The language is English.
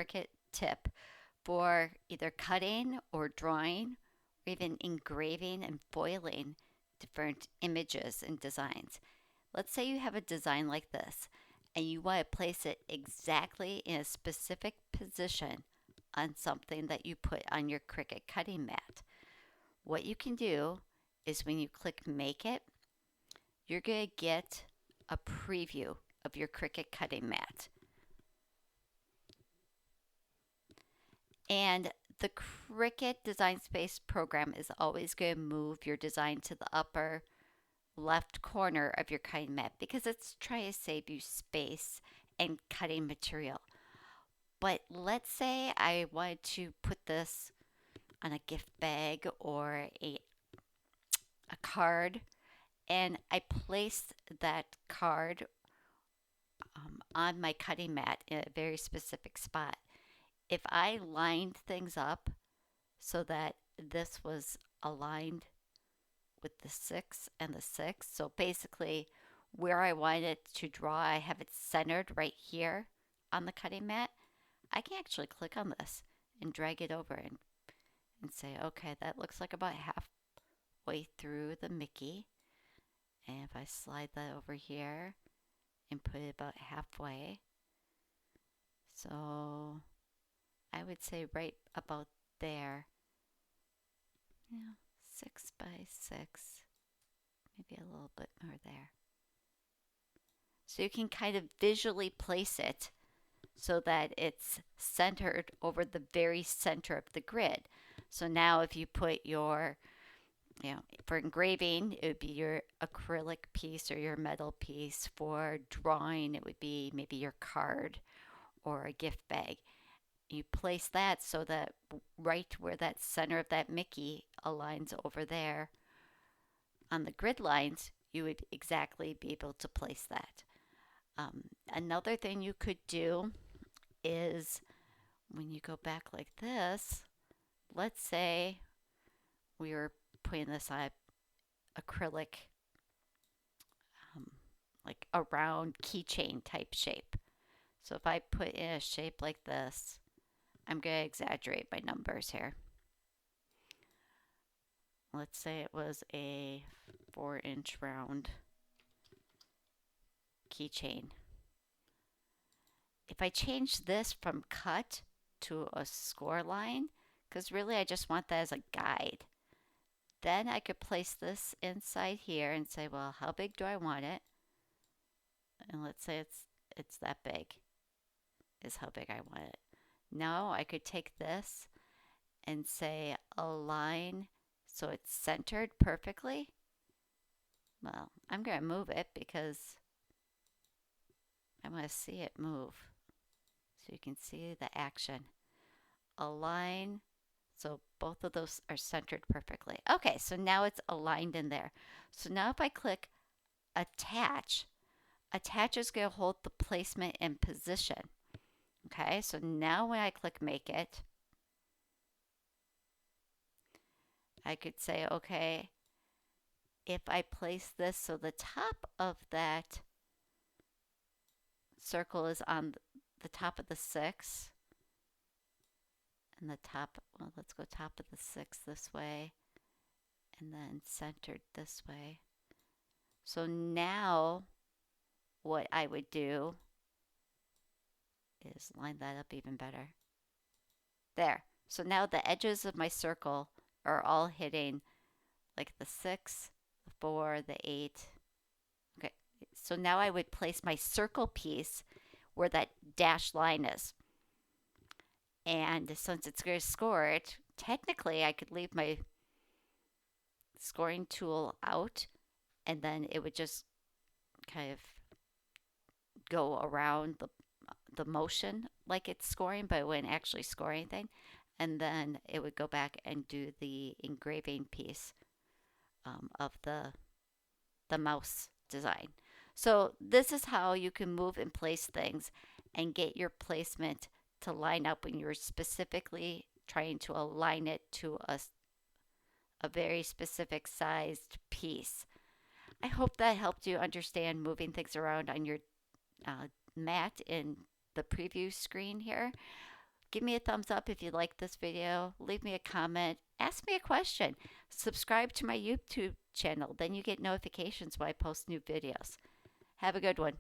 Cricut tip for either cutting or drawing, or even engraving and foiling different images and designs. Let's say you have a design like this and you want to place it exactly in a specific position on something that you put on your Cricut cutting mat. What you can do is when you click Make It, you're going to get a preview of your Cricut cutting mat. And the Cricut Design Space program is always going to move your design to the upper left corner of your cutting mat because it's trying to save you space and cutting material. But let's say I wanted to put this on a gift bag or a card, and I placed that card on my cutting mat in a very specific spot. If I lined things up so that this was aligned with the 6 and the 6, so basically where I wanted it to draw, I have it centered right here on the cutting mat. I can actually click on this and drag it over and say, okay, that looks like about halfway through the Mickey. And if I slide that over here and put it about halfway, so I would say right about there, 6 by 6, maybe a little bit more there. So you can kind of visually place it so that it's centered over the very center of the grid. So now if you put your, for engraving, it would be your acrylic piece or your metal piece. For drawing, it would be maybe your card or a gift bag. You place that so that right where that center of that Mickey aligns over there on the grid lines, you would exactly be able to place that. Another thing you could do is when you go back like this, let's say we were putting this on acrylic, like a round keychain type shape. So if I put in a shape like this, I'm going to exaggerate my numbers here. Let's say it was a 4-inch round keychain. If I change this from cut to a score line, because really I just want that as a guide, then I could place this inside here and say, well, how big do I want it? And let's say it's that big is how big I want it. Now I could take this and say align so it's centered perfectly. Well, I'm going to move it because I want to see it move. So you can see the action. Align. So both of those are centered perfectly. Okay, so now it's aligned in there. So now if I click attach, attach is going to hold the placement and position. Okay, so now when I click make it, I could say, okay, if I place this so the top of that circle is on the top of the 6, and the top, well, let's go top of the 6 this way, and then centered this way. So now what I would do is line that up even better. There. So now the edges of my circle are all hitting like the 6, the 4, the 8. Okay. So now I would place my circle piece where that dashed line is. And since it's going to score it, technically I could leave my scoring tool out and then it would just kind of go around the motion like it's scoring, but it wouldn't actually score anything. And then it would go back and do the engraving piece of the mouse design. So this is how you can move and place things and get your placement to line up when you're specifically trying to align it to a very specific sized piece. I hope that helped you understand moving things around on your mat in the preview screen here. Give me a thumbs up if you like this video. Leave me a comment. Ask me a question. Subscribe to my YouTube channel. Then you get notifications when I post new videos. Have a good one.